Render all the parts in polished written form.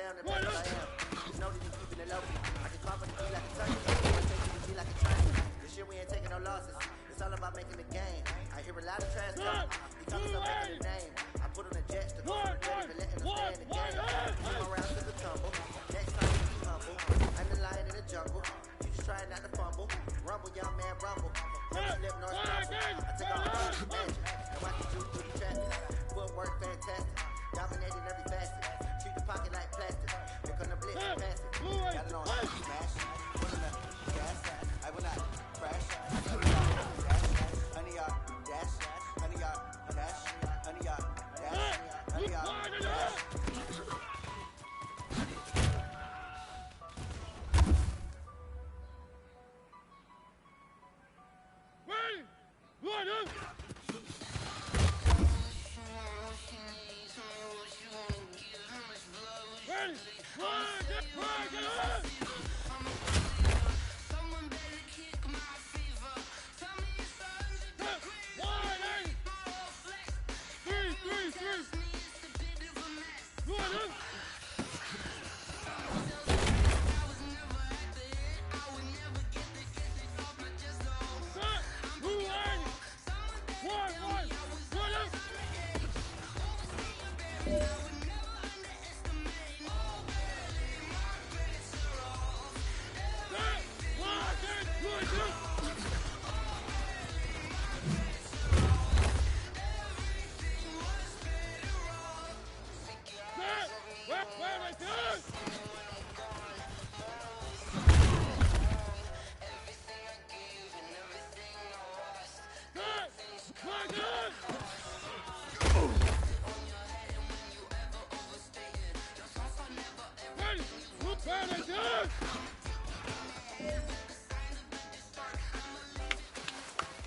am, and that's what I am. You know that you keeping it low. I can drop on the beat like a turkey. I take to the beat like a train. This year we ain't taking no losses. It's all about making the game. I hear a lot of trash talk. He talking about making a name. I put on the jets to go for the credit and letting us stay in the game. Come around to the tumble. Next time you be humble. I'm the lion in the jungle. You just trying not to fumble. Rumble, young man, rumble. Never slip nor stumble. I take all the magic. And watch you through the traffic. Footwork fantastic. Dominating every facet. Treat the pocket like plastic. Here come the blitz and pass it. Got it on smash. Put in the gas. I will not crash. Honey yard dash. Honey yard dash. Honey yard dash. Honey yard dash.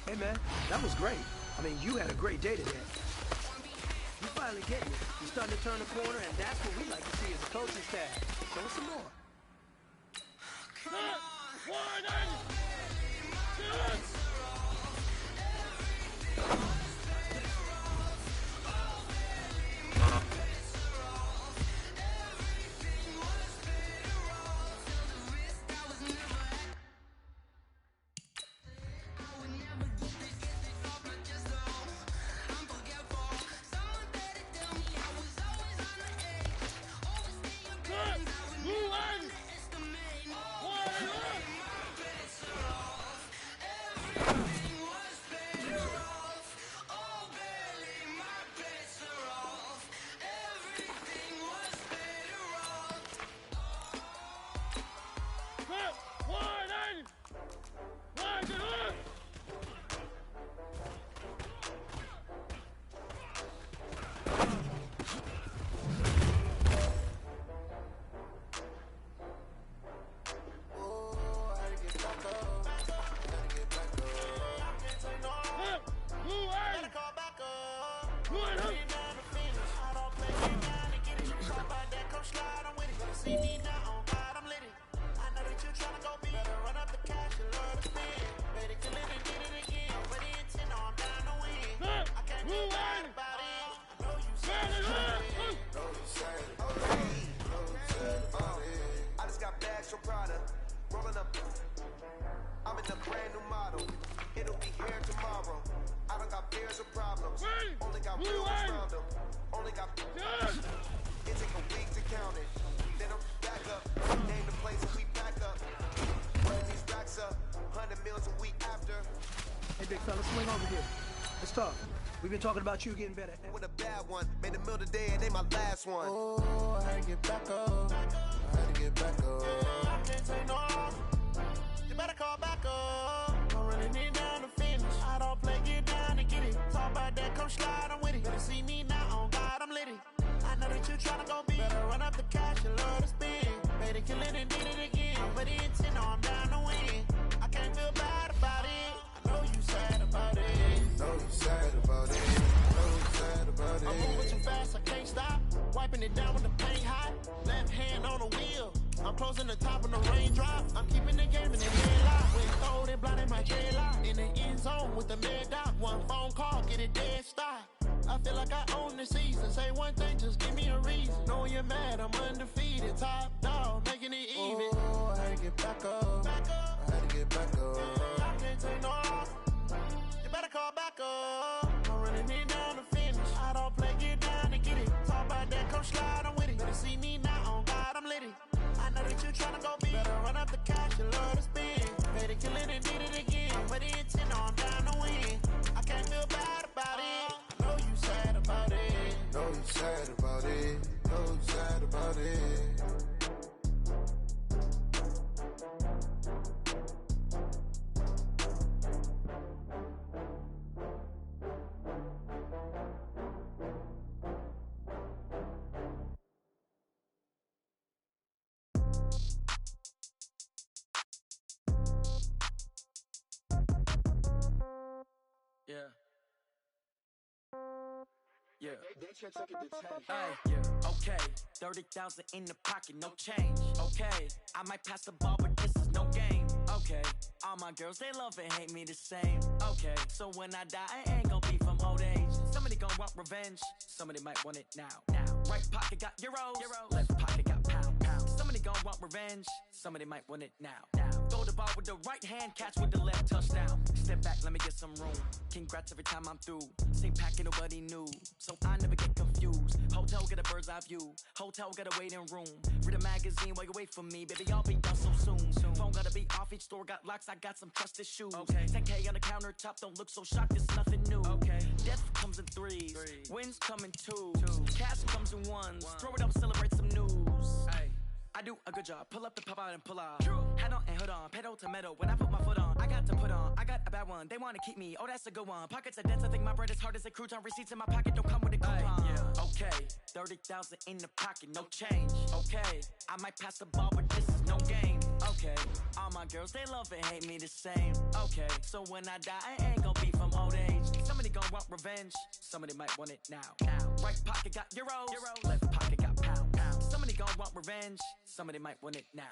Hey man, that was great. I mean, you had a great day today. You finally getting it. You're starting to turn the corner, and that's what we like to see as a coaching staff. Show us some more. We've been talking about you getting better. With a bad one, made the middle today and ain't my last one. Oh, I had to get back up. I had to get back up. I can't take no loss. You better call back up. I'm running it down to finish. I don't play, get down and get it. Talk about that, come slide, I'm with it. Better see me now, on God, I'm litty. I know that you tryna go big. Better run up the cash, you love to spin. Made it, kill it, and did it again. But the intent, no, I'm down to win. I can't feel bad about it. I know you sad about it. Know you sad about it. I'm moving too fast, I can't stop. Wiping it down with the paint hot. Left hand on the wheel. I'm closing the top of the raindrop. I'm keeping the game in the headlock. When throwed and blinded my dreadlock. In the end zone with the mad dot. One phone call, get it dead stop. I feel like I own the season. Say one thing, just give me a reason. Knowing you're mad, I'm undefeated. Yeah. Okay. 30,000 in the pocket, no change. Okay. I might pass the ball, but this is no game. Okay. All my girls, they love and hate me the same. Okay. So when I die, I ain't gonna be from old age. Somebody gonna want revenge. Somebody might want it now. Right pocket got euros. Left pocket got pounds. Somebody gonna want revenge. Somebody might want it now. Throw the ball with the right hand, catch with the left, touchdown. Step back, let me get some room. Congrats every time I'm through. Same packet, nobody knew. So I never get confused. Hotel get a bird's eye view. Hotel get a waiting room. Read a magazine while you wait for me. Baby, I'll be done so soon. Phone gotta be off, each store got locks. I got some trusted shoes. 10K on the countertop, don't look so shocked, it's nothing new. Death comes in threes. Wins come in twos. Cash comes in ones. Throw it up, celebrate some news. I do a good job. Pull up the pop out and pull out. Hat on and hood on. Pedal to metal. When I put my foot on, I got to put on. I got a bad one. They want to keep me. Oh, that's a good one. Pockets are dense. I think my bread is hard as a crouton. Receipts in my pocket don't come with a coupon. Okay. 30,000 in the pocket. No change. Okay. I might pass the ball, but this is no game. Okay. All my girls, they love and hate me the same. Okay. So when I die, I ain't gonna be from old age. Somebody gonna want revenge. Somebody might want it now. Right pocket got euros. Left pocket got pounds. Somebody gonna want revenge. Somebody might want it now.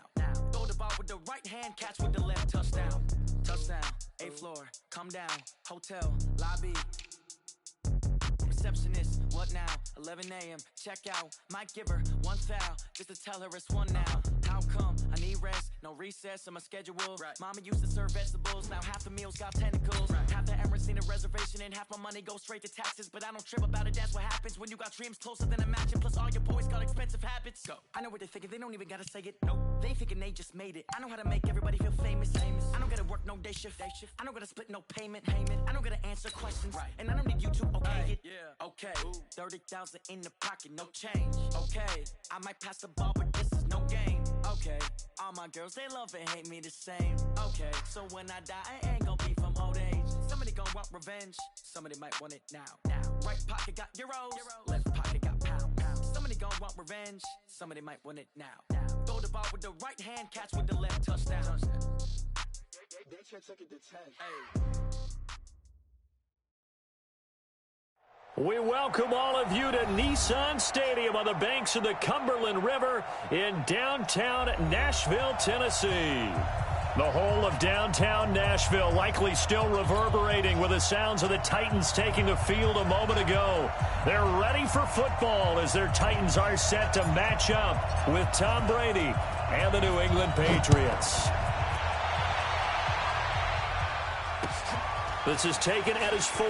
Throw the ball with the right hand, catch with the left, touchdown. Touchdown, 8th floor, come down, hotel, lobby. Receptionist, what now? 11 a.m., check out. Might give her one foul, just to tell her it's one now. How come? I need rest, no recess in my schedule. Mama used to serve vegetables, now half the meals got tentacles. Half the Emirates need a reservation and half my money goes straight to taxes. But I don't trip about it, that's what happens when you got dreams closer than a matching. Plus all your boys got expensive habits. I know what they're thinking, they don't even gotta say it. They thinking they just made it. I know how to make everybody feel famous. I don't gotta work no day shift. I don't gotta split no payment. I don't gotta answer questions. And I don't need you to okay it. Okay, 30,000 in the pocket, no change. Okay, I might pass the ball, but this is no game. Okay, all my girls, they love and hate me the same. Okay, so when I die, I ain't gonna be from old age. Somebody gonna want revenge. Somebody might want it now. Right pocket got euros. Left pocket got pounds. Somebody gonna want revenge. Somebody might want it now. Throw the ball with the right hand, catch with the left, touchdown. They took it to 10. We welcome all of you to Nissan Stadium on the banks of the Cumberland River in downtown Nashville, Tennessee. The whole of downtown Nashville likely still reverberating with the sounds of the Titans taking the field a moment ago. They're ready for football as their Titans are set to match up with Tom Brady and the New England Patriots. This is taken at his 4.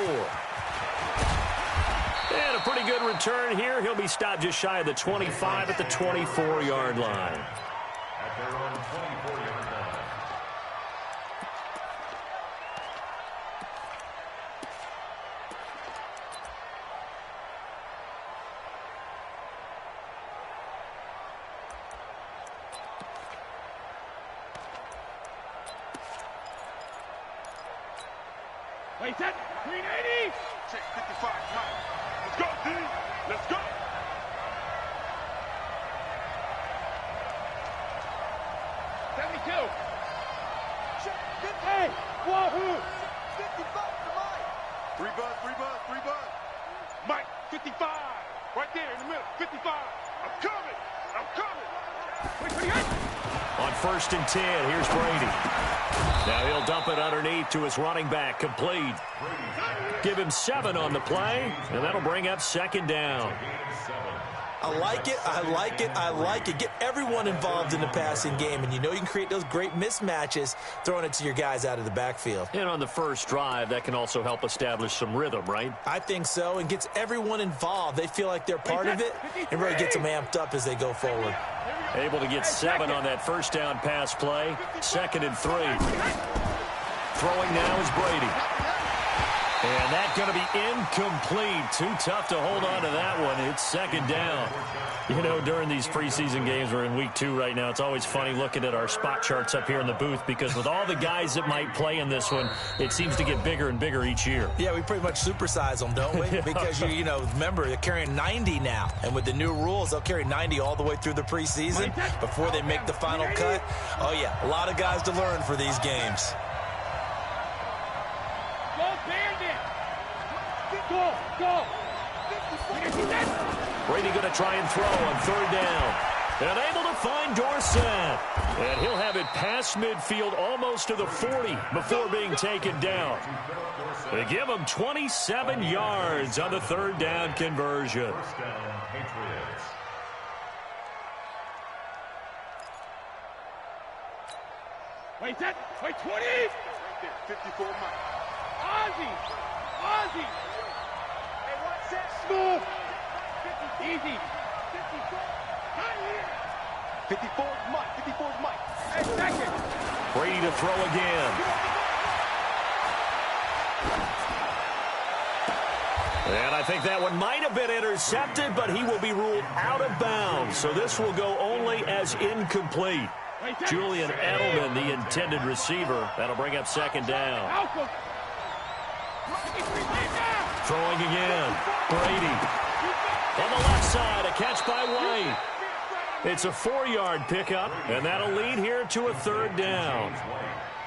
And a pretty good return here. He'll be stopped just shy of the 25 at the 24-yard line. At their own 24-yard line. Wait, set. 380. Check 55. Come on. Let's go, D. Let's go. Check. Hey, wahoo. 55 to Mike. 3 buzz. Mike, 55. Right there in the middle. 55. I'm coming. Wait, 28. On 1st and 10, here's Brady. Now he'll dump it underneath to his running back, complete. Give him 7 on the play, and that'll bring up 2nd down. I like it. Get everyone involved in the passing game, and you know you can create those great mismatches throwing it to your guys out of the backfield. And on the first drive, that can also help establish some rhythm, right? I think so, and gets everyone involved. They feel like they're part of it, and really gets them amped up as they go forward. Able to get 7 on that first down pass play. 2nd and 3. Throwing now is Brady. And that's going to be incomplete. Too tough to hold on to that one. It's 2nd down. You know, during these preseason games, we're in week 2 right now, it's always funny looking at our spot charts up here in the booth because with all the guys that might play in this one, it seems to get bigger and bigger each year. Yeah, we pretty much supersize them, don't we? Because, you know, remember, they're carrying 90 now. And with the new rules, they'll carry 90 all the way through the preseason before they make the final cut. Oh, yeah, a lot of guys to learn for these games. Go, Bandit. Go. Brady going to try and throw on third down. And able to find Dorsett. And he'll have it past midfield almost to the 40 before being taken down. They give him 27 yards on the third down conversion. First down, Patriots. Wait, that. Wait, 20. Right there, 54 Mike. Ozzy. Ozzy. Hey, watch that. Smooth. Easy. 54 is Mike. 54 is Mike. Hey, second. Brady to throw again. And I think that one might have been intercepted, but he will be ruled out of bounds. So this will go only as incomplete. Julian Edelman, the intended receiver. That'll bring up second down. Throwing again. Brady. On the left side, a catch by White. It's a 4-yard pickup, and that'll lead here to a third down.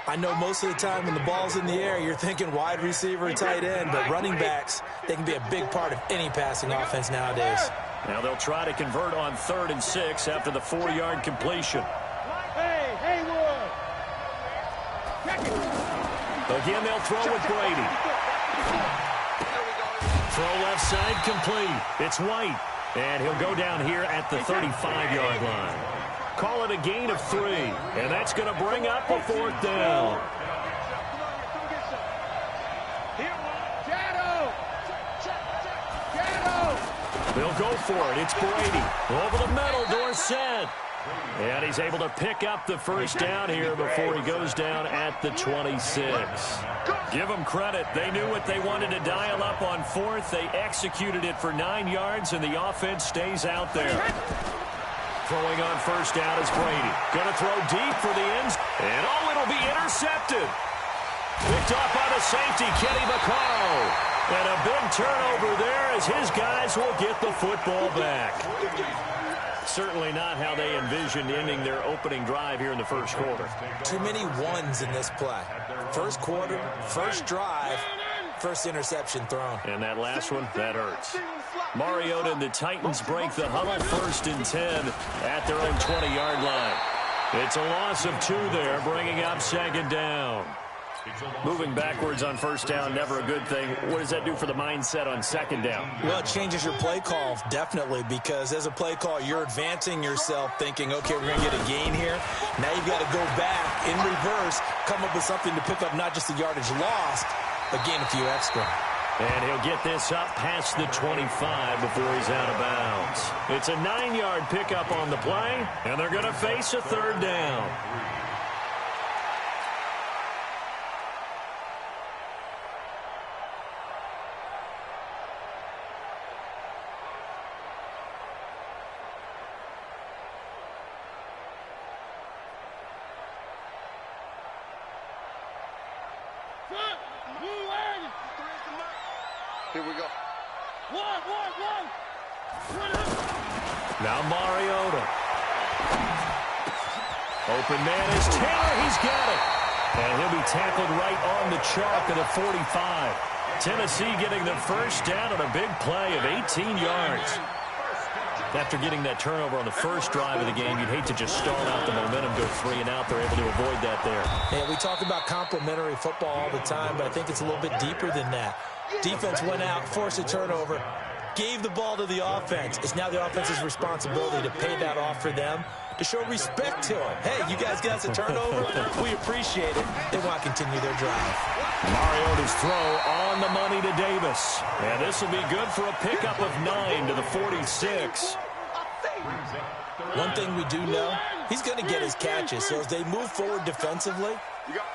I know most of the time when the ball's in the air, you're thinking wide receiver, tight end, but running backs, they can be a big part of any passing offense nowadays. Now they'll try to convert on 3rd and 6 after the 4-yard completion. Hey, Haywood. Again, they'll throw with Brady. Throw left side complete. It's White. And he'll go down here at the 35-yard line. Call it a gain of 3. And that's going to bring up a 4th down. They'll go for it. It's Brady. Over the middle, Dorsett. And he's able to pick up the first down here before he goes down at the 26. Give them credit. They knew what they wanted to dial up on 4th. They executed it for 9 yards, and the offense stays out there. Throwing on first down is Brady. Going to throw deep for the ends. And, it'll be intercepted. Picked off by the safety, Kenny Vaccaro. And a big turnover there as his guys will get the football back. Certainly not how they envisioned ending their opening drive here in the first quarter. Too many ones in this play. First quarter, first drive, first interception thrown. And that last one, that hurts. Mariota and the Titans break the huddle 1st and 10 at their own 20-yard line. It's a loss of 2 there, bringing up second down. Moving backwards on first down, never a good thing. What does that do for the mindset on second down? Well, it changes your play call, definitely, because as a play call, you're advancing yourself thinking, okay, we're going to get a gain here. Now you've got to go back in reverse, come up with something to pick up not just the yardage lost, but gain a few extra. And he'll get this up past the 25 before he's out of bounds. It's a 9-yard pickup on the play, and they're going to face a third down. Here we go. One. Now Mariota. Open man is Taylor. He's got it. And he'll be tackled right on the chalk at the 45. Tennessee getting the first down on a big play of 18 yards. After getting that turnover on the first drive of the game, you'd hate to just stall out the momentum, go 3 and out. They're able to avoid that there. Yeah, we talk about complementary football all the time, but I think it's a little bit deeper than that. Defense went out, forced a turnover, gave the ball to the offense. It's now the offense's responsibility to pay that off for them, to show respect to them. Hey, you guys got us a turnover. We appreciate it. They want to continue their drive. Mariota's throw on the money to Davis. And this will be good for a pickup of 9 to the 46. One thing we do know, he's going to get his catches. So as they move forward defensively,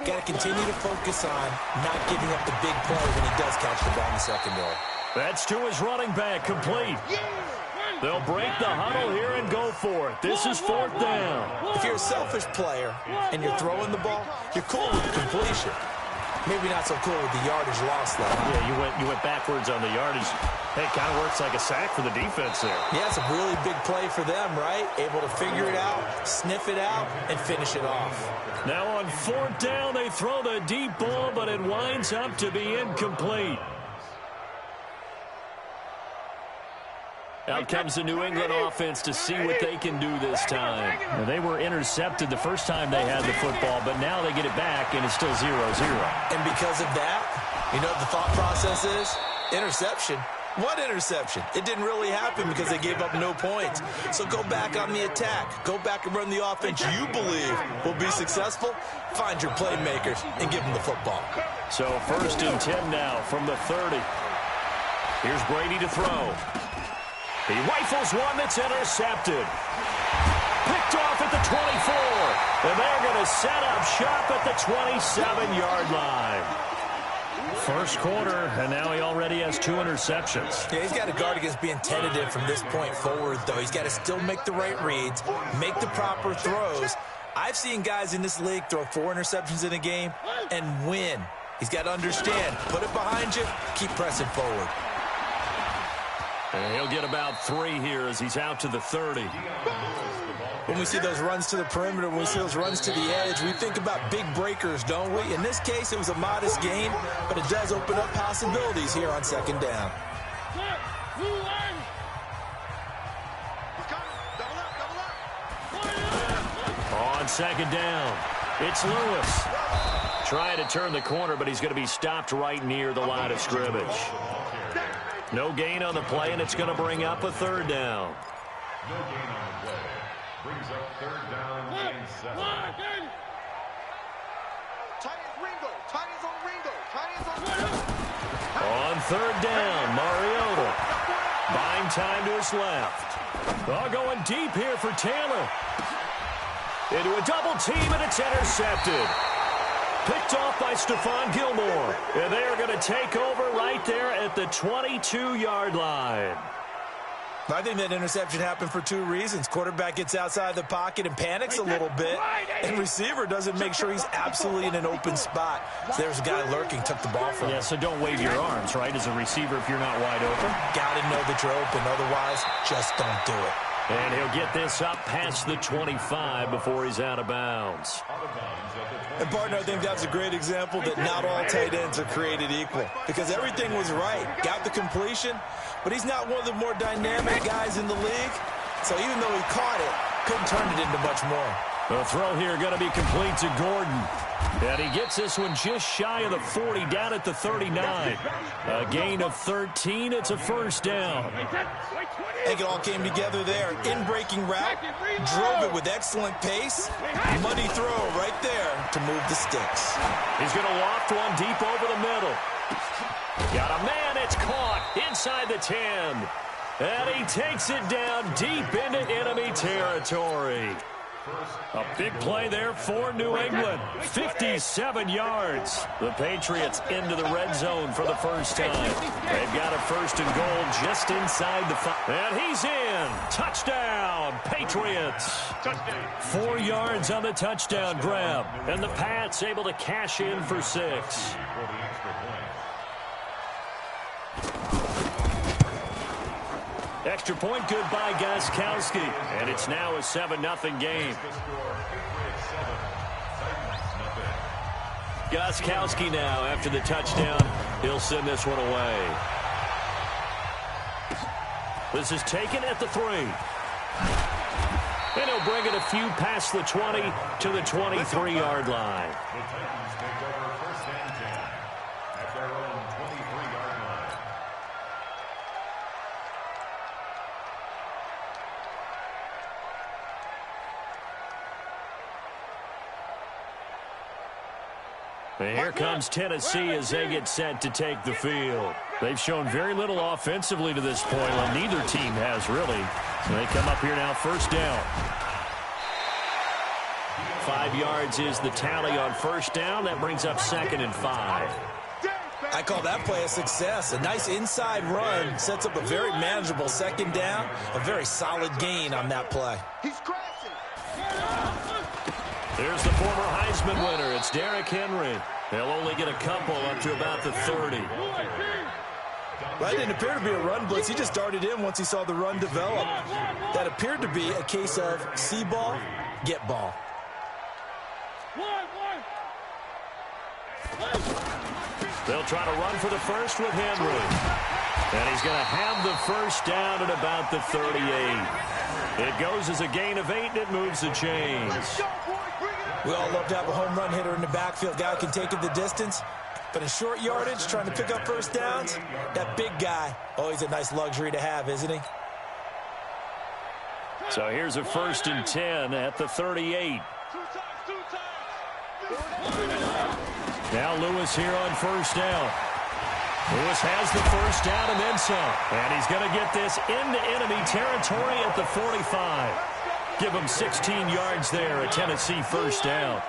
got to continue to focus on not giving up the big play when he does catch the ball in the secondary. That's to his running back, complete. They'll break the huddle here and go for it. This is 4th down. If you're a selfish player and you're throwing the ball, you're cool with the completion. Maybe not so cool with the yardage loss, though. Yeah, you went backwards on the yardage. Hey, it kind of works like a sack for the defense there. Yeah, it's a really big play for them, right? Able to figure it out, sniff it out, and finish it off. Now on 4th down, they throw the deep ball, but it winds up to be incomplete. Out comes the New England offense to see what they can do this time. Now, they were intercepted the first time they had the football, but now they get it back, and it's still 0-0. And because of that, you know what the thought process is? Interception. What interception? It didn't really happen because they gave up no points. So go back on the attack. Go back and run the offense you believe will be successful. Find your playmakers and give them the football. So 1st and 10 now from the 30. Here's Brady to throw. He rifles one that's intercepted. Picked off at the 24. And they're going to set up shop at the 27-yard line. First quarter, and now he already has 2 interceptions. Yeah, he's got to guard against being tentative from this point forward, though. He's got to still make the right reads, make the proper throws. I've seen guys in this league throw 4 interceptions in a game and win. He's got to understand, put it behind you, keep pressing forward. And he'll get about 3 here as he's out to the 30. When we see those runs to the perimeter, when we see those runs to the edge, we think about big breakers, don't we? In this case, it was a modest gain, but it does open up possibilities here on 2nd down. On 2nd down, it's Lewis. Trying to turn the corner, but he's going to be stopped right near the line of scrimmage. No gain on the play, and it's going to bring up a 3rd down. No gain on the play. Brings up 3rd down and 7. On 3rd down, Mariota. Buying time to his left. Oh, going deep here for Taylor. Into a double team, and it's intercepted. Picked off by Stephon Gilmore. And they are going to take over right there at the 22-yard line. I think that interception happened for 2 reasons. Quarterback gets outside the pocket and panics a little bit, and receiver doesn't make sure he's absolutely in an open spot. So there's a guy lurking, took the ball from him. Yeah, so don't wave your arms, right, as a receiver if you're not wide open. Got to know that you're open. Otherwise, just don't do it. And he'll get this up past the 25 before he's out of bounds. And, partner, I think that's a great example that not all tight ends are created equal. Because everything was right. Got the completion, but he's not one of the more dynamic guys in the league. So even though he caught it, couldn't turn it into much more. The throw here going to be complete to Gordon. And he gets this one just shy of the 40, down at the 39. A gain of 13. It's a 1st down. I think it all came together there. In-breaking route, drove it with excellent pace. Money throw right there to move the sticks. He's going to loft one deep over the middle. Got a man. It's caught inside the 10. And he takes it down deep into enemy territory. A big play there for New England. 57 yards. The Patriots into the red zone for the first time. They've got a 1st and goal just inside the 5. And he's in. Touchdown, Patriots. 4 yards on the touchdown grab. And the Pats able to cash in for 6. Extra point good by Gostkowski. And it's now a 7-0 game. Gostkowski now after the touchdown. He'll send this one away. This is taken at the 3. And he'll bring it a few past the 20 to the 23-yard line. The Titans take over 1st and 10 at their own 23-yard line. And here comes Tennessee as they get set to take the field. They've shown very little offensively to this point. Well, neither team has really. So they come up here now, 1st down. 5 yards is the tally on 1st down. That brings up 2nd and 5. I call that play a success. A nice inside run sets up a very manageable 2nd down. A very solid gain on that play. He's crashing. There's the former Heisman winner. It's Derrick Henry. They'll only get a couple up to about the 30. That didn't appear to be a run blitz. He just darted in once he saw the run develop. That appeared to be a case of see ball, get ball. They'll try to run for the 1st with Henry. And he's going to have the first down at about the 38. It goes as a gain of 8, and it moves the chains. We all love to have a home run hitter in the backfield. Guy can take it the distance. But in short yardage, trying to pick up first downs, that big guy, always a nice luxury to have, isn't he? So here's a 1st and 10 at the 38. Now Lewis here on first down. Lewis has the first down and then some. And he's going to get this into enemy territory at the 45. Give him 16 yards there, a Tennessee first down.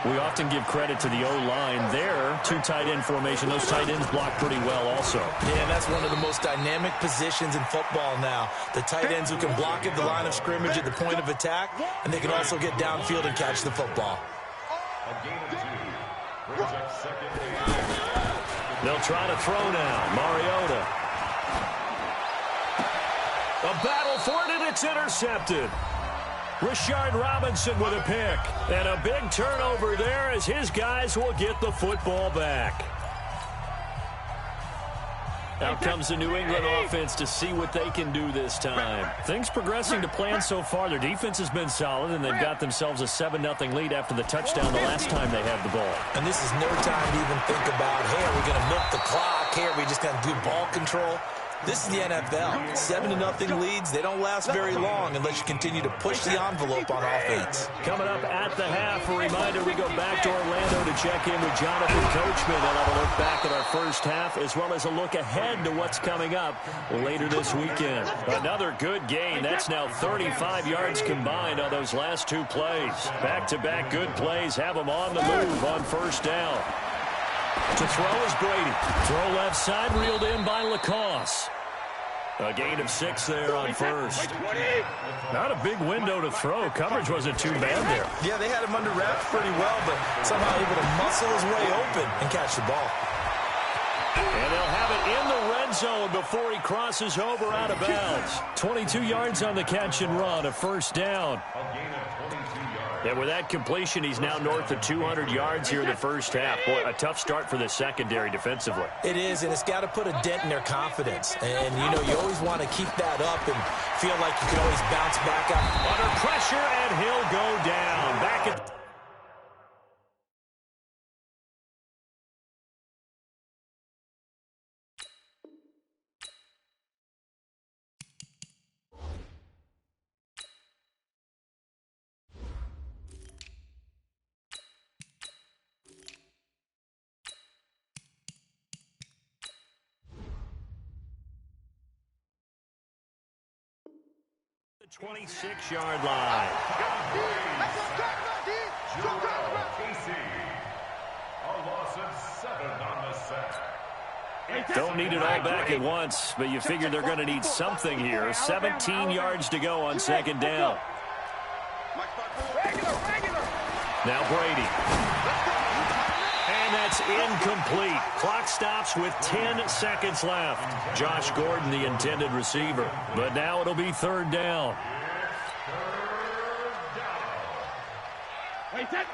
We often give credit to the O-line there. 2 tight end formation. Those tight ends block pretty well also. Yeah, that's one of the most dynamic positions in football now. The tight ends who can block at the line of scrimmage at the point of attack, and they can also get downfield and catch the football. They'll try to throw now. Mariota. A battle for it, and it's intercepted. Rashard Robinson with a pick. And a big turnover there as his guys will get the football back. Out comes the New England offense to see what they can do this time. Things progressing to plan so far. Their defense has been solid, and they've got themselves a 7-0 lead after the touchdown the last time they had the ball. And this is no time to even think about, hey, are we going to milk the clock? Hey, are we just going to do ball control? This is the NFL. 7-0 leads, they don't last very long unless you continue to push the envelope on offense. Coming up at the half, a reminder, we go back to Orlando to check in with Jonathan Coachman. And have a look back at our first half, as well as a look ahead to what's coming up later this weekend. Another good gain. That's now 35 yards combined on those last 2 plays. Back-to-back good plays have them on the move on first down. To throw is Brady. Throw left side, reeled in by Lacoste. A gain of 6 there on first. Not a big window to throw. Coverage wasn't too bad there. Yeah, they had him under wraps pretty well, but somehow able to muscle his way open and catch the ball. And they'll have it in the red zone before he crosses over out of bounds. 22 yards on the catch and run, a first down. And with that completion, he's now north of 200 yards here in the first half. Boy, a tough start for the secondary defensively. It is, and it's got to put a dent in their confidence. And, you know, you always want to keep that up and feel like you can always bounce back up. Under pressure, and he'll go down. Back at... the 26-yard line. A loss of 7 on the sack. Don't need it all back at once, but you figure they're going to need something here. 17 yards to go on second down. Now Brady. And that's incomplete. Clock stops with 10 seconds left. Josh Gordon, the intended receiver. But now it'll be third down.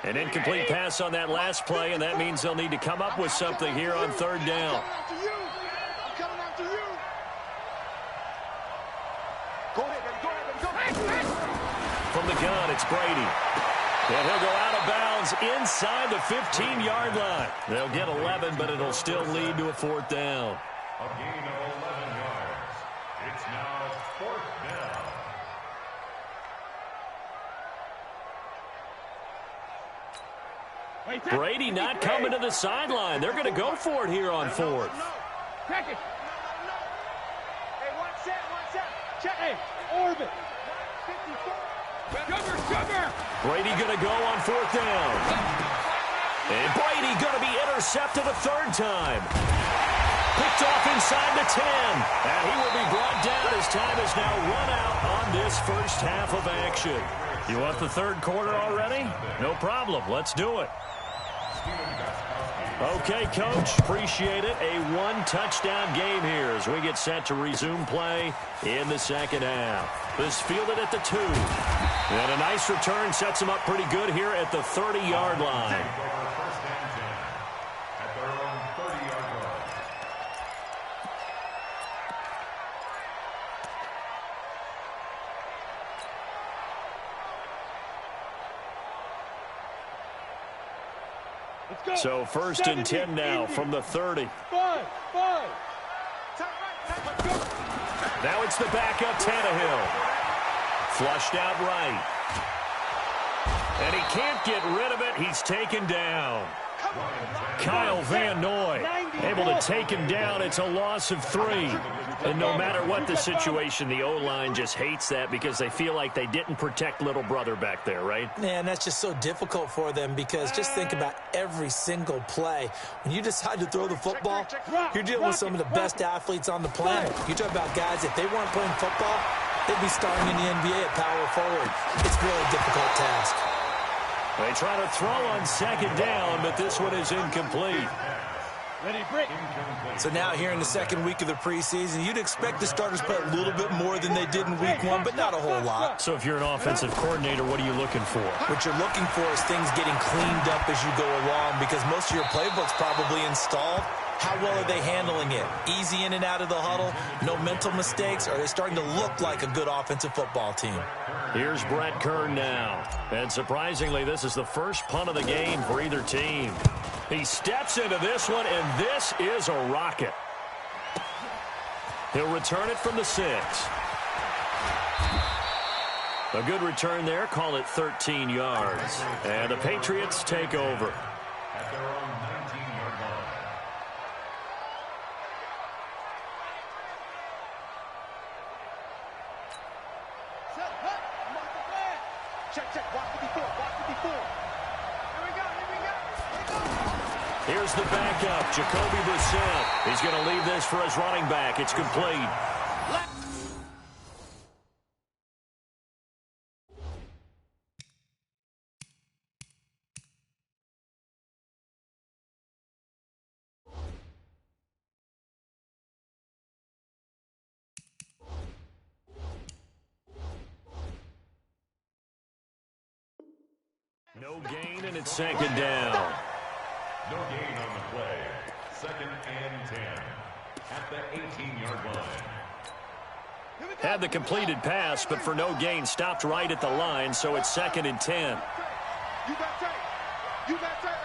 An incomplete pass on that last play, and that means they'll need to come up with something here on third down. From the gun, it's Brady. And he'll go out of bounds inside the 15-yard line. They'll get 11, but it'll still lead to a fourth down. A gain of 11 yards. It's now fourth down. Brady not coming to the sideline. They're going to go for it here on fourth. Check it. Hey, one set. Check. Hey, orbit. Sugar. Brady going to go on fourth down. And Brady going to be intercepted a third time. Picked off inside the 10. And he will be brought down as time is now run out on this first half of action. You want the third quarter already? No problem. Let's do it. Okay, Coach, appreciate it. A one-touchdown game here as we get set to resume play in the second half. This fielded at the 2. And a nice return sets them up pretty good here at the 30-yard line. First and 10 at their own 30-yard line. So first and 10 now from the 30. Now it's the backup Tannehill. Flushed out right. And he can't get rid of it. He's taken down. Kyle Van Noy able to take him down. It's a loss of 3. And no matter what the situation, the O-line just hates that because they feel like they didn't protect little brother back there, right? Man, that's just so difficult for them because just think about every single play. When you decide to throw the football, you're dealing with some of the best athletes on the planet. You talk about guys, if they weren't playing football, they'd be starring in the NBA at power forward. It's a really difficult task. They try to throw on second down, but this one is incomplete. So now here in the second week of the preseason, you'd expect the starters to play a little bit more than they did in week 1, but not a whole lot. So if you're an offensive coordinator, what are you looking for? What you're looking for is things getting cleaned up as you go along because most of your playbook's probably installed. How well are they handling it? Easy in and out of the huddle? No mental mistakes? Or are they starting to look like a good offensive football team? Here's Brett Kern now. And surprisingly, this is the first punt of the game for either team. He steps into this one, and this is a rocket. He'll return it from the 6. A good return there. Call it 13 yards. And the Patriots take over. At their own 19-yard line. Check. Watch 54. Here's the backup, Jacoby Brissett. He's going to leave this for his running back. It's complete. No gain, and it's second down. No gain on the play. Second and 10. At the 18-yard line. Had the completed pass, but for no gain, stopped right at the line, so it's second and 10. You got tight. right there.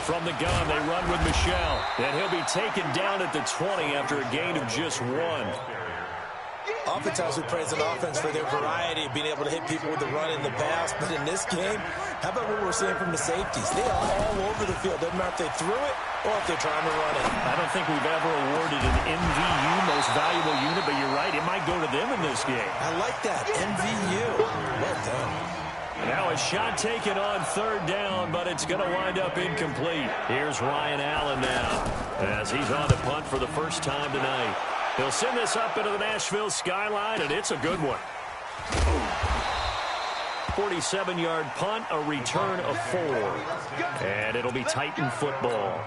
From the gun, they run with Michelle, and he'll be taken down at the 20 after a gain of just 1. Oftentimes we praise an offense for their variety of being able to hit people with the run in the pass, but in this game, how about what we're seeing from the safeties? They are all over the field. Doesn't matter if they threw it or if they're trying to run it. I don't think we've ever awarded an MVU, most valuable unit, but you're right, it might go to them in this game. I like that, MVU. Well done. Now a shot taken on third down, but it's going to wind up incomplete. Here's Ryan Allen now, as he's on to punt for the first time tonight. He'll send this up into the Nashville skyline, and it's a good one. 47-yard punt, a return of 4. And it'll be Titan football.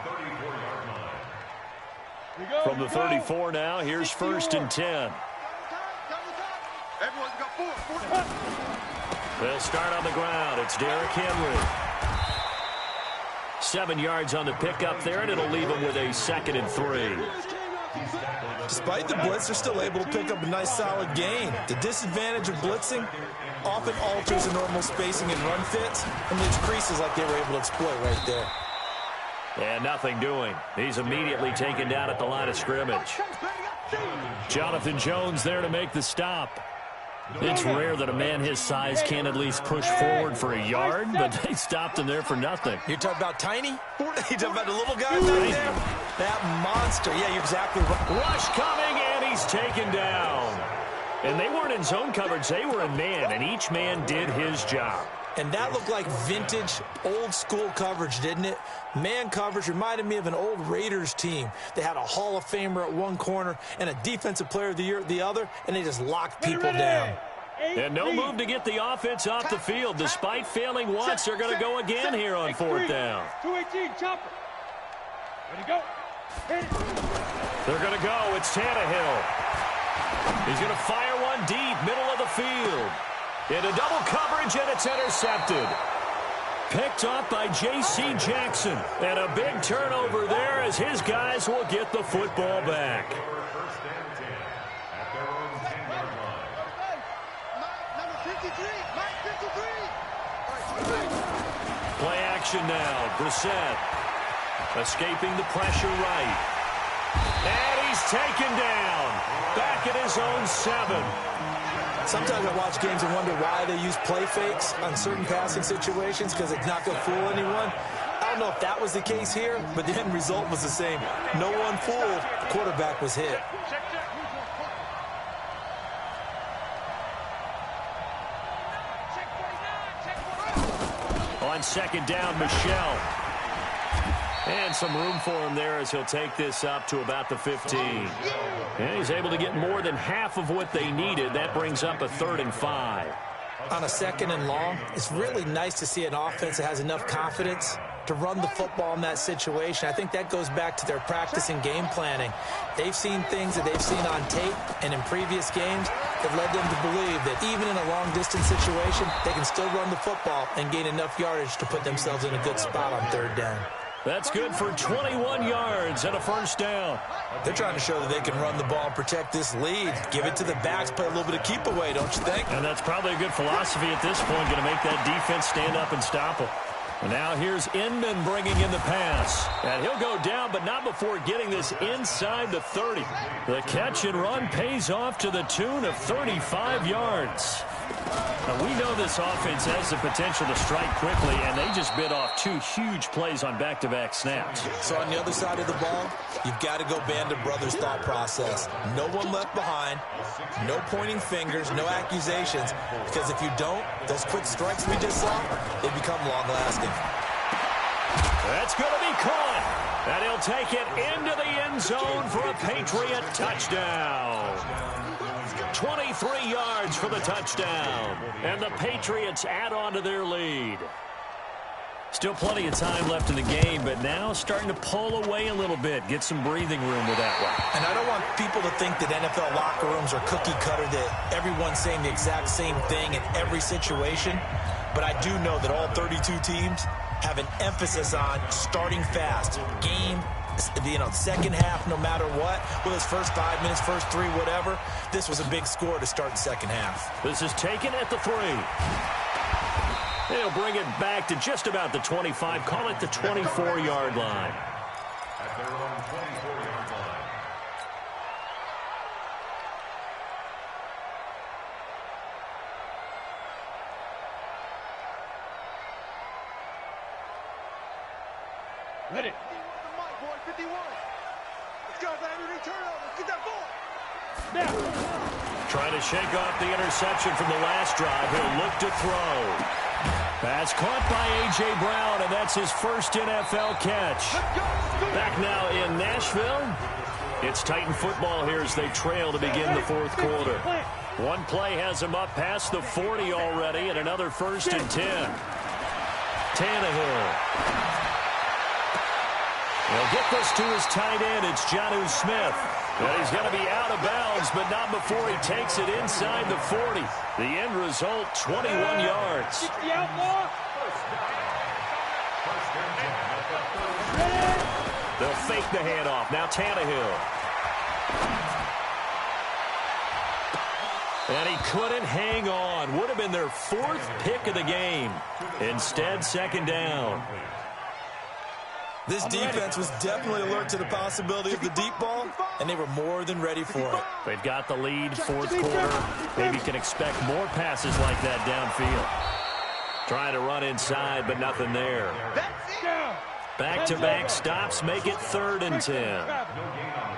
From the 34 now, here's first and 10. Everyone's got 4. They'll start on the ground. It's Derrick Henry. 7 yards on the pickup there, and it'll leave him with a second and 3. Despite the blitz, they're still able to pick up a nice, solid gain. The disadvantage of blitzing often alters the normal spacing and run fits and leaves creases like they were able to exploit right there. And nothing doing. He's immediately taken down at the line of scrimmage. Jonathan Jones there to make the stop. It's rare that a man his size can at least push forward for a yard, but they stopped him there for nothing. You're talking about tiny? You're talking about the little guy back there? That monster. Yeah, you're exactly right. Rush coming, and he's taken down. And they weren't in zone coverage. They were in man, and each man did his job. And that looked like vintage, old-school coverage, didn't it? Man coverage reminded me of an old Raiders team. They had a Hall of Famer at one corner and a Defensive Player of the Year at the other, and they just locked people down. And no move to get the offense off the field. Despite failing once, they're going to go again here on fourth down. 218, chopper. Ready to go. They're going to go. It's Tannehill. He's going to fire one deep, middle of the field. Into double coverage, and it's intercepted. Picked up by J.C. Jackson. And a big turnover there as his guys will get the football back. First and 10 at their own 10-yard line. Number 53, Mike 53. Play action now. Brissett escaping the pressure right. And he's taken down. Back at his own 7. Sometimes I watch games and wonder why they use play fakes on certain passing situations because it's not going to fool anyone. I don't know if that was the case here, but the end result was the same. No one fooled. The quarterback was hit. On second down, Michelle. And some room for him there as he'll take this up to about the 15. And he's able to get more than half of what they needed. That brings up a 3rd and 5. On a 2nd and long, it's really nice to see an offense that has enough confidence to run the football in that situation. I think that goes back to their practice and game planning. They've seen things that they've seen on tape and in previous games that led them to believe that even in a long-distance situation, they can still run the football and gain enough yardage to put themselves in a good spot on 3rd down. That's good for 21 yards and a 1st down. They're trying to show that they can run the ball and protect this lead. Give it to the backs, play a little bit of keep away, don't you think? And that's probably a good philosophy at this point, going to make that defense stand up and stop them. And now here's Inman bringing in the pass. And he'll go down, but not before getting this inside the 30. The catch and run pays off to the tune of 35 yards. Now, we know this offense has the potential to strike quickly, and they just bit off 2 huge plays on back-to-back snaps. So on the other side of the ball, you've got to go Band of Brothers thought process. No one left behind, no pointing fingers, no accusations, because if you don't, those quick strikes we just saw, they become long-lasting. That's going to be caught, and he'll take it into the end zone for a Patriot touchdown. 23 yards for the touchdown, and the Patriots add on to their lead. Still plenty of time left in the game, but now starting to pull away a little bit, get some breathing room with that one. And I don't want people to think that NFL locker rooms are cookie cutter, that everyone's saying the exact same thing in every situation, but I do know that all 32 teams have an emphasis on starting fast, game, second half, no matter what, whether it's first 5 minutes, first 3, whatever. This was a big score to start the second half. This is taken at the 3. They'll bring it back to just about the 25, call it the 24-yard line. At their own 24-yard line. Ready. 51. Let's go, baby. Turnover. Let's get that ball. Now. Trying to shake off the interception from the last drive. He'll look to throw. Pass caught by A.J. Brown, and that's his first NFL catch. Back now in Nashville. It's Titan football here as they trail to begin the 4th quarter. One play has them up past the 40 already, and another 1st and 10. Tannehill. He'll get this to his tight end. It's Jonnu Smith. And he's going to be out of bounds, but not before he takes it inside the 40. The end result, 21 yards. They'll fake the handoff. Now Tannehill. And he couldn't hang on. Would have been their 4th pick of the game. Instead, 2nd down. This defense was definitely alert to the possibility of the deep ball, and they were more than ready for it. They've got the lead, 4th quarter. Maybe can expect more passes like that downfield. Trying to run inside, but nothing there. Back-to-back stops make it 3rd and 10.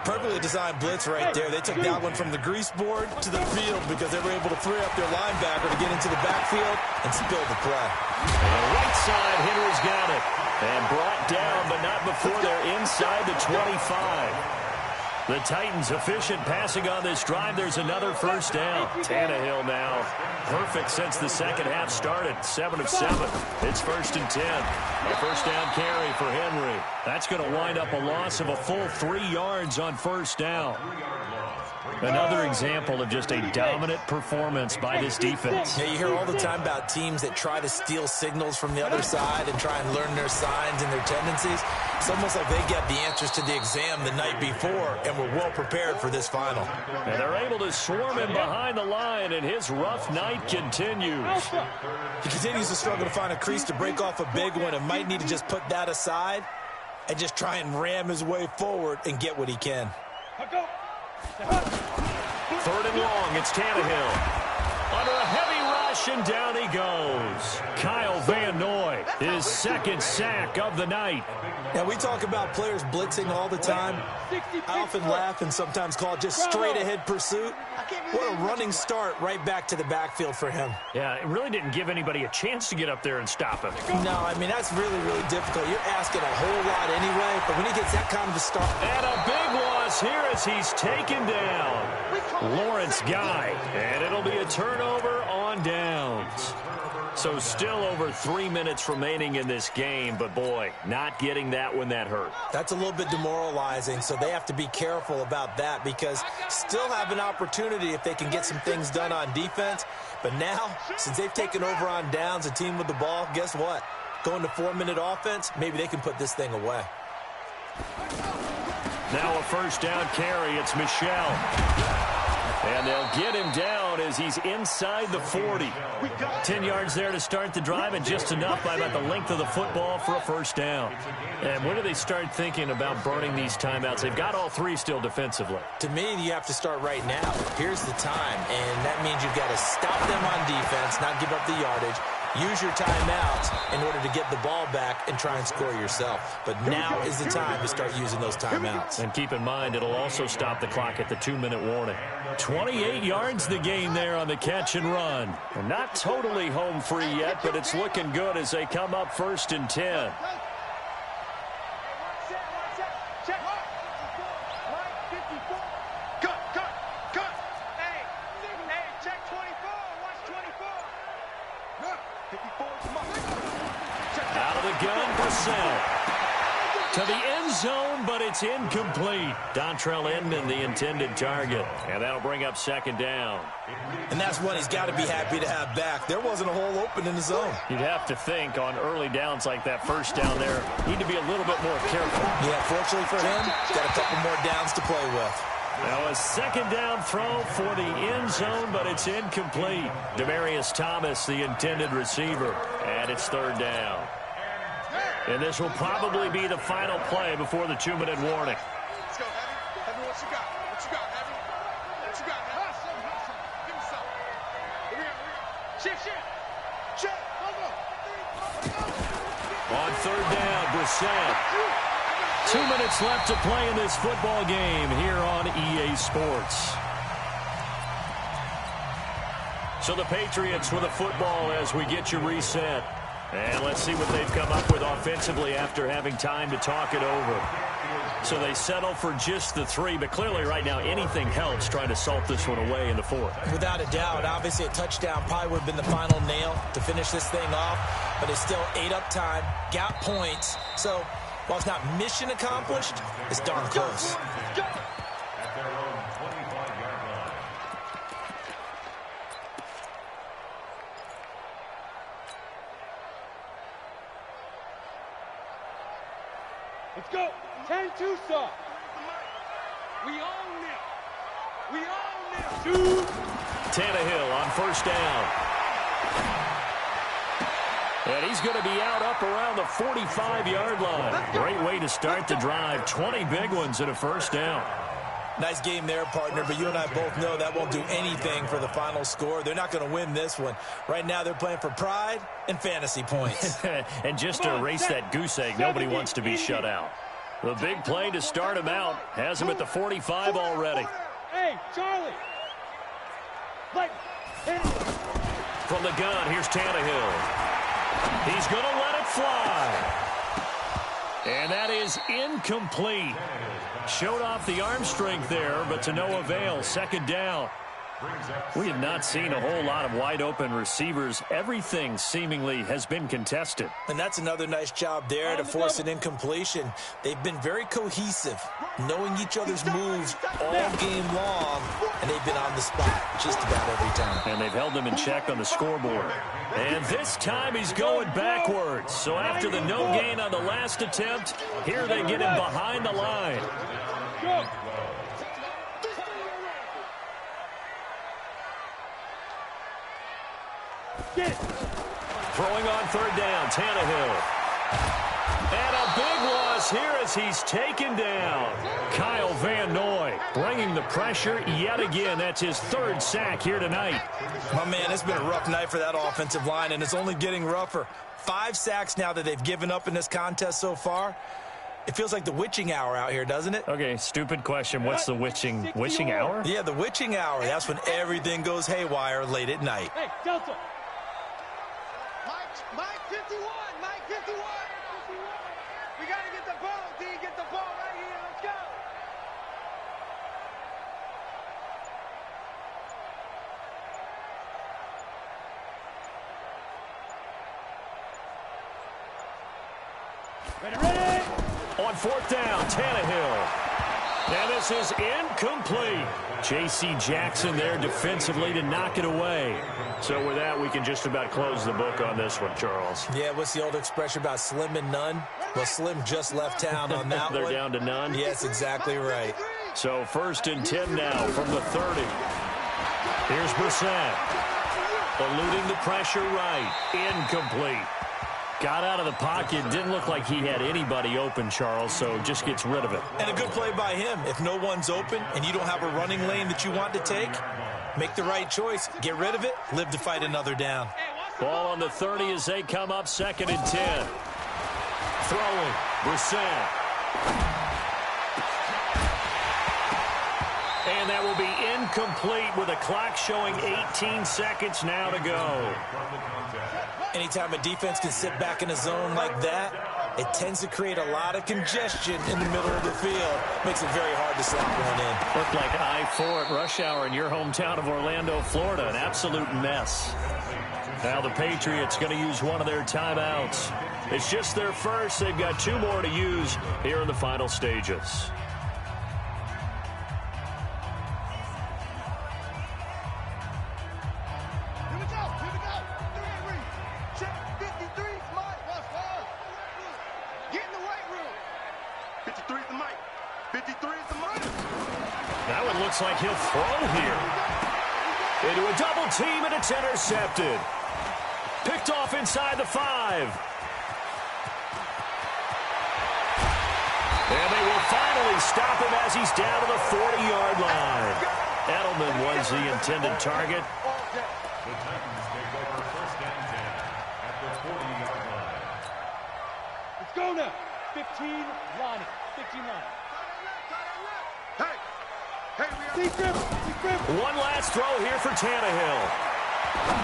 Perfectly designed blitz right there. They took that one from the grease board to the field because they were able to free up their linebacker to get into the backfield and spill the play. On the right side, Henry's got it. And brought down, but not before they're inside the 25. The Titans efficient passing on this drive. There's another 1st down. Tannehill now perfect since the second half started. 7 of 7. It's 1st and 10. A 1st down carry for Henry. That's going to wind up a loss of a full 3 yards on 1st down. Another example of just a dominant performance by this defense. Yeah, you hear all the time about teams that try to steal signals from the other side and try and learn their signs and their tendencies. It's almost like they get the answers to the exam the night before and were well prepared for this final. And they're able to swarm him behind the line, and his rough night continues. He continues to struggle to find a crease to break off a big one and might need to just put that aside and just try and ram his way forward and get what he can. Third and long, it's Tannehill. Under a heavy rush, and down he goes. Kyle Van Noy, his second sack of the night. Now, we talk about players blitzing all the time. I often laugh and sometimes call it just straight-ahead pursuit. What a running start right back to the backfield for him. Yeah, it really didn't give anybody a chance to get up there and stop him. No, I mean, that's really, really difficult. You're asking a whole lot anyway, but when he gets that kind of a start. And a big loss here as he's taken down. Lawrence Guy, and it'll be a turnover on downs. So still over 3 minutes remaining in this game, but boy, not getting that when that hurt. That's a little bit demoralizing, so they have to be careful about that because still have an opportunity if they can get some things done on defense. But now, since they've taken over on downs, a team with the ball, guess what? Going to 4-minute offense, maybe they can put this thing away. Now a first down carry, it's Michel. And they'll get him down as he's inside the 40. 10 yards there to start the drive, and just enough by about the length of the football for a first down. And when do they start thinking about burning these timeouts? They've got all three still defensively. To me, you have to start right now. Here's the time, and that means you've got to stop them on defense, not give up the yardage. Use your timeouts in order to get the ball back and try and score yourself. But now is the time to start using those timeouts. And keep in mind, it'll also stop the clock at the 2-minute warning. 28 yards the gain there on the catch and run. Well, not totally home free yet, but it's looking good as they come up 1st and 10. Out of the gun, Brissett. To the end zone, but it's incomplete. Dontrell Inman, the intended target. And that'll bring up 2nd down. And that's one he's got to be happy to have back. There wasn't a hole open in the zone. You'd have to think on early downs like that first down there, need to be a little bit more careful. Yeah, fortunately for him, got a couple more downs to play with. Now a 2nd down throw for the end zone, but it's incomplete. Demaryius Thomas, the intended receiver, and it's 3rd down. And this will probably be the final play before the 2-minute warning. Let's go, Heavy. Heavy, what you got? What you got, Heavy? What you got, Heavy? Give me some. Here we go. Shift. Check. On 3rd down, Brissett. 2 minutes left to play in this football game here on EA Sports. So the Patriots with a football as we get you reset. And let's see what they've come up with offensively after having time to talk it over. So they settle for just the 3, but clearly right now anything helps trying to salt this one away in the 4th. Without a doubt, obviously a touchdown probably would have been the final nail to finish this thing off, but it's still ate up time, got points. So while it's not mission accomplished, it's darn close. Let's go. 10 Tucson. We own this. We own this. Tannehill on 1st down. And he's going to be out up around the 45-yard line. Great way to start the drive. 20 big ones and a 1st down. Nice game there, partner, but you and I both know that won't do anything for the final score. They're not going to win this one. Right now they're playing for pride and fantasy points. And just to erase that goose egg, nobody wants to be shut out. The big play to start him out has him at the 45 already. Hey, Charlie. From the gun, here's Tannehill. He's going to let it fly. And that is incomplete. Showed off the arm strength there, but to no avail. 2nd down. We have not seen a whole lot of wide-open receivers. Everything seemingly has been contested. And that's another nice job there to force an incompletion. They've been very cohesive, knowing each other's moves all game long, and they've been on the spot just about every time. And they've held them in check on the scoreboard. And this time he's going backwards. So after the no gain on the last attempt, here they get him behind the line. Go. Throwing on third down, Tannehill. And a big loss here as he's taken down. Kyle Van Noy bringing the pressure yet again. That's his third sack here tonight. My man, it's been a rough night for that offensive line, and it's only getting rougher. 5 sacks now that they've given up in this contest so far. It feels like the witching hour out here, doesn't it? Okay, stupid question. What's the witching hour? Yeah, the witching hour. That's when everything goes haywire late at night. Hey, Delta. Mike 51, Mike 51. We got to get the ball, D. Get the ball right here. Let's go. Ready. On fourth down, Tannehill. And this is incomplete. J.C. Jackson there defensively to knock it away. So with that, we can just about close the book on this one, Charles. Yeah, what's the old expression about slim and none? Well, Slim just left town on that They're one. down to none? Yes, exactly right. So 1st and 10 now from the 30. Here's Brissett. Eluding the pressure right. Incomplete. Got out of the pocket. Didn't look like he had anybody open, Charles, so just gets rid of it. And a good play by him. If no one's open and you don't have a running lane that you want to take, make the right choice. Get rid of it. Live to fight another down. Ball on the 30 as they come up 2nd and 10. Throwing. Brissett. And that will be incomplete with a clock showing 18 seconds now to go. Anytime a defense can sit back in a zone like that, it tends to create a lot of congestion in the middle of the field. Makes it very hard to slap one in. Looked like I-4 at rush hour in your hometown of Orlando, Florida. An absolute mess. Now the Patriots going to use one of their timeouts. It's just their first. They've got 2 more to use here in the final stages. That one looks like he'll throw here. Into a double team, and it's intercepted. Picked off inside the 5. And they will finally stop him as he's down to the 40-yard line. Edelman was the intended target. The Titans take over 1st and 10 at the 40-yard line. Let's go now. 15 line. 15 line. One last throw here for Tannehill.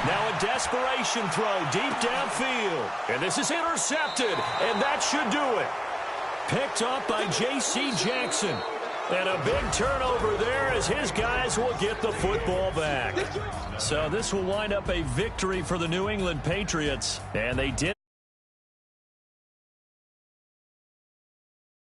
Now a desperation throw deep downfield. And this is intercepted, and that should do it. Picked up by J.C. Jackson. And a big turnover there as his guys will get the football back. So this will wind up a victory for the New England Patriots. And they did